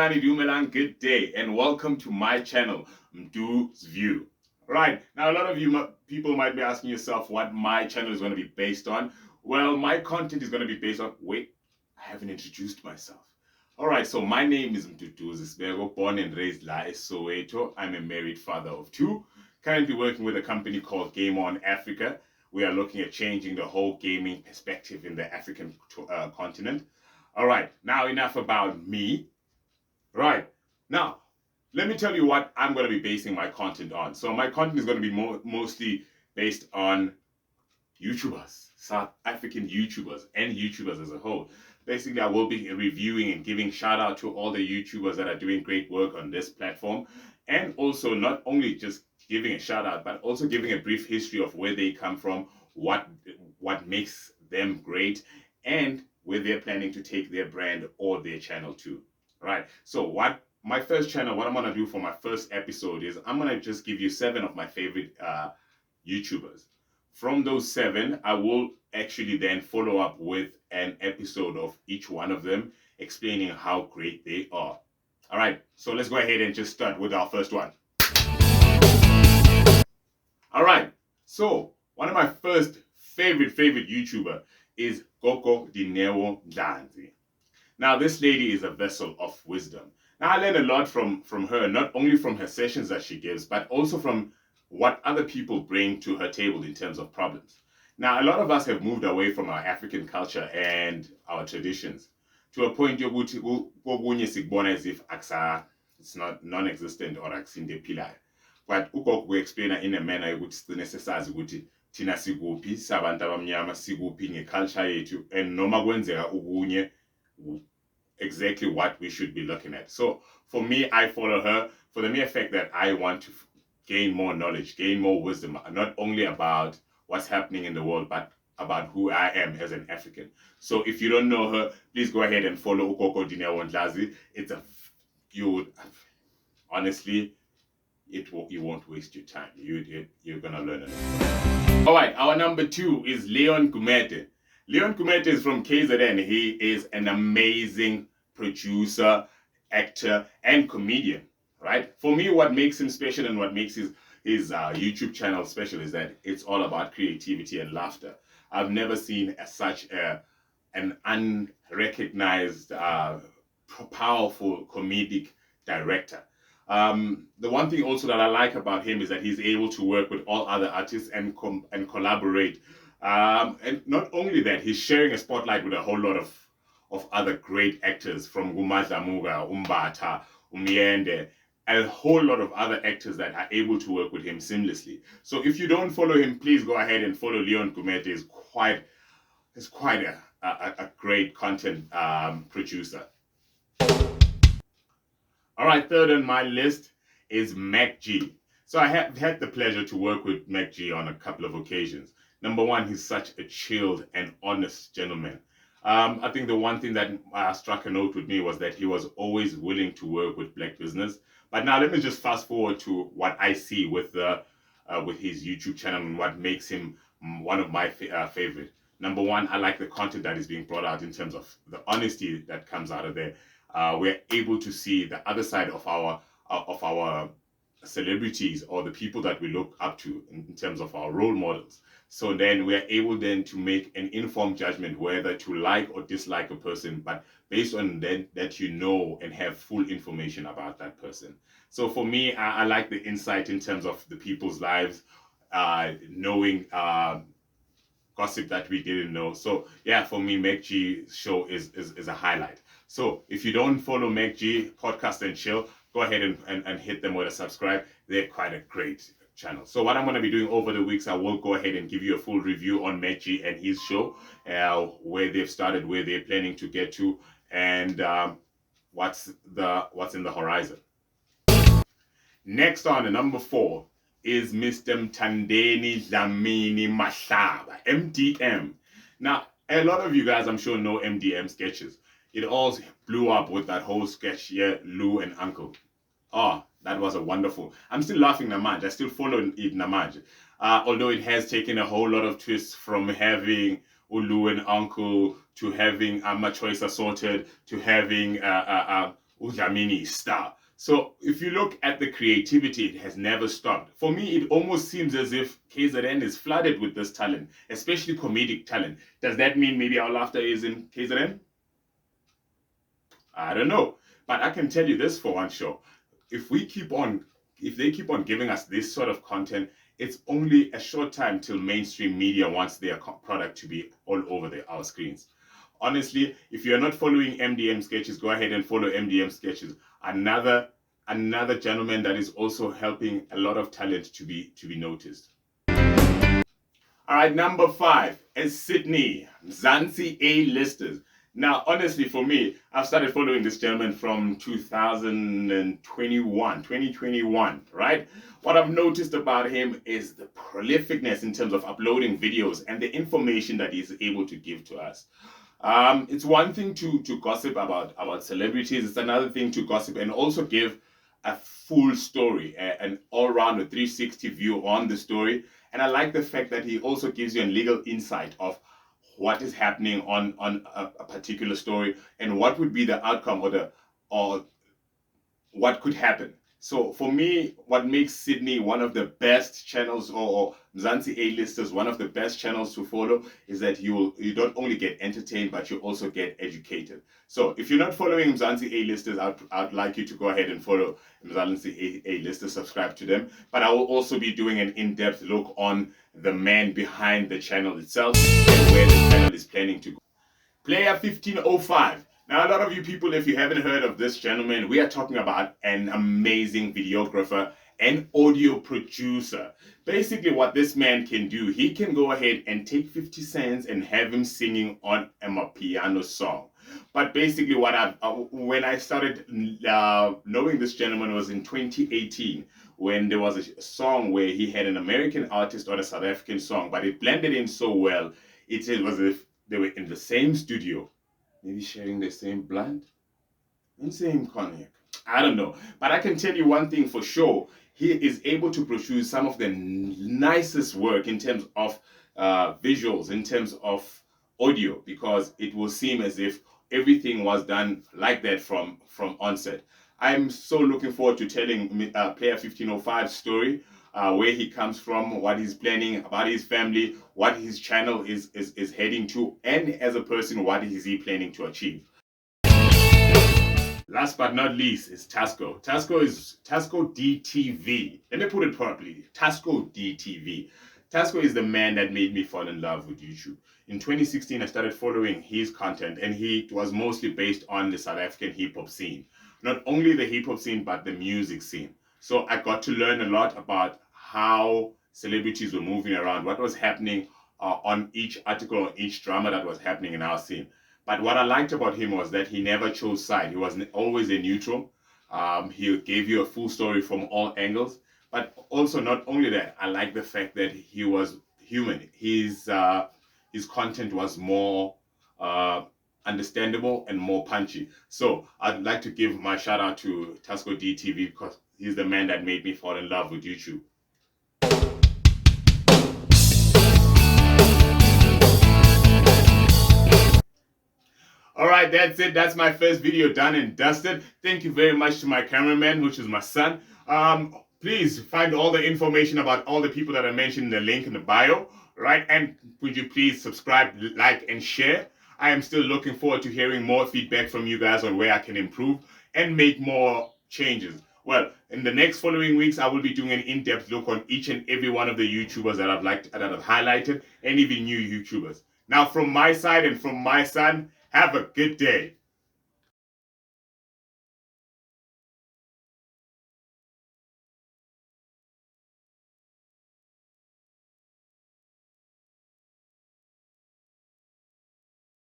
Sanibonani Dumelang, good day, and welcome to my channel, Mdu's View. Right, now a lot of you people might be asking yourself what my channel is going to be based on. Well, my content is going to be based on, wait, I haven't introduced myself. Alright, so my name is Mdu Zisbego, born and raised La Soweto. I'm a married father of two, currently working with a company called Game On Africa. We are looking at changing the whole gaming perspective in the African continent. All right, now enough about me. Right, now let me tell you what I'm going to be basing my content on. So my content is going to be mostly based on YouTubers, South African YouTubers, and YouTubers as a whole. Basically, I will be reviewing and giving shout out to all the YouTubers that are doing great work on this platform. And also not only just giving a shout out, but also giving a brief history of where they come from, what makes them great, and where they're planning to take their brand or their channel to. Right. So my first channel, what I'm going to do for my first episode is I'm going to just give you 7 of my favorite YouTubers. From those 7, I will actually then follow up with an episode of each one of them, explaining how great they are. All right, so let's go ahead and just start with our first one. All right, so one of my first favorite YouTuber is Gogo Dineo Nglanzi. Now, this lady is a vessel of wisdom. Now, I learn a lot from her, not only from her sessions that she gives, but also from what other people bring to her table in terms of problems. Now, a lot of us have moved away from our African culture and our traditions to a point where as if it's not non-existent or aksinde. But ugogo explain in a manner which is necessary ukuthi thina sikuphi sabantu abamnyama sikuphi ngeculture yethu and noma kwenzeka ukunye exactly what we should be looking at. So for me, I follow her for the mere fact that I want to gain more knowledge, gain more wisdom, not only about what's happening in the world, but about who I am as an African. So if you don't know her, please go ahead and follow Gogo Dineo Nglanzi. Honestly, you won't waste your time. You're gonna learn a lot. All right, our number 2 is Leon Gumede. Leon Gumede is from KZN. He is an amazing producer, actor, and comedian. Right? For me, what makes him special and what makes his YouTube channel special is that it's all about creativity and laughter. I've never seen such an unrecognized, powerful comedic director. The one thing also that I like about him is that he's able to work with all other artists and collaborate. And not only that, he's sharing a spotlight with a whole lot of other great actors, from Gumadlamuga, Umbata, Umiende, a whole lot of other actors that are able to work with him seamlessly. So if you don't follow him, please go ahead and follow Leon Gumede. He's quite a great content producer. All right, third on my list is MacG. So I have had the pleasure to work with MacG on a couple of occasions. Number 1, he's such a chilled and honest gentleman. I think the one thing that struck a note with me was that he was always willing to work with black business. But now let me just fast forward to what I see with his YouTube channel and what makes him one of my favorite. Number 1, I like the content that is being brought out in terms of the honesty that comes out of there. We're able to see the other side of our celebrities or the people that we look up to in terms of our role models. So then we are able then to make an informed judgment whether to like or dislike a person, but based on that you know and have full information about that person. So for me, I like the insight in terms of the people's lives, knowing gossip that we didn't know. So yeah, for me, MacG's show is a highlight. So if you don't follow MacG Podcast and Chill, go ahead and hit them with a subscribe. They're quite a great channel. So what I'm going to be doing over the weeks, I will go ahead and give you a full review on MacG and his show, where they've started, where they're planning to get to, and what's in the horizon. Next on number 4 is Mr. Mthandeni Dlamini Mahlaba, MDM. Now, a lot of you guys, I'm sure, know MDM Sketches. It all blew up with that whole sketch here, Lou and Uncle. Oh, that was a wonderful. I'm still laughing Namaj. I still follow it Namaj. Although it has taken a whole lot of twists from having Ulu and Uncle to having My Choice Assorted to having Ujamini star. So if you look at the creativity, it has never stopped. For me, it almost seems as if KZN is flooded with this talent, especially comedic talent. Does that mean maybe our laughter is in KZN? I don't know. But I can tell you this for one show. If they keep on giving us this sort of content, it's only a short time till mainstream media wants their product to be all over our screens. Honestly, if you're not following MDM Sketches, go ahead and follow MDM Sketches. Another gentleman that is also helping a lot of talent to be noticed. All right, number 5 is Sydney, Mzansi A-Listers. Now, honestly, for me, I've started following this gentleman from 2021, right? What I've noticed about him is the prolificness in terms of uploading videos and the information that he's able to give to us. It's one thing to gossip about celebrities. It's another thing to gossip and also give a full story, an all-round 360 view on the story. And I like the fact that he also gives you a legal insight of what is happening on a particular story and what would be the outcome or what could happen. So for me, what makes Sydney one of the best channels, or Mzansi A-Listers one of the best channels to follow, is that you don't only get entertained, but you also get educated. So if you're not following Mzansi A-Listers, I'd like you to go ahead and follow Mzansi A-Listers, subscribe to them. But I will also be doing an in-depth look on the man behind the channel itself and where the channel is planning to go. Player 1505. Now, a lot of you people, if you haven't heard of this gentleman, we are talking about an amazing videographer and audio producer. Basically, what this man can do, he can go ahead and take 50 cents and have him singing on a piano song. But basically, when I started knowing this gentleman was in 2018, when there was a song where he had an American artist on a South African song, but it blended in so well, it was as if they were in the same studio, maybe sharing the same blunt and same cognac. I don't know. But I can tell you one thing for sure. He is able to produce some of the nicest work in terms of visuals, in terms of audio, because it will seem as if everything was done like that from onset. I'm so looking forward to telling Player 1505's story, where he comes from, what he's planning, about his family, what his channel is heading to, and as a person, what is he planning to achieve. Last but not least is Tasco. Tasco is Tasco DTV. Let me put it properly. Tasco DTV. Tasco is the man that made me fall in love with YouTube. In 2016, I started following his content, and he was mostly based on the South African hip-hop scene. Not only the hip-hop scene, but the music scene. So I got to learn a lot about how celebrities were moving around, what was happening on each article or each drama that was happening in our scene. But what I liked about him was that he never chose side. He was always a neutral. He gave you a full story from all angles. But also, not only that, I like the fact that he was human. His content was more understandable and more punchy. So I'd like to give my shout out to Tasco DTV, because he's the man that made me fall in love with YouTube. All right, that's it. That's my first video done and dusted. Thank you very much to my cameraman, which is my son. Please find all the information about all the people that I mentioned in the link in the bio, right? And would you please subscribe, like, and share? I am still looking forward to hearing more feedback from you guys on where I can improve and make more changes. Well, in the next following weeks, I will be doing an in-depth look on each and every one of the YouTubers that I've highlighted, and even new YouTubers. Now, from my side and from my son, have a good day.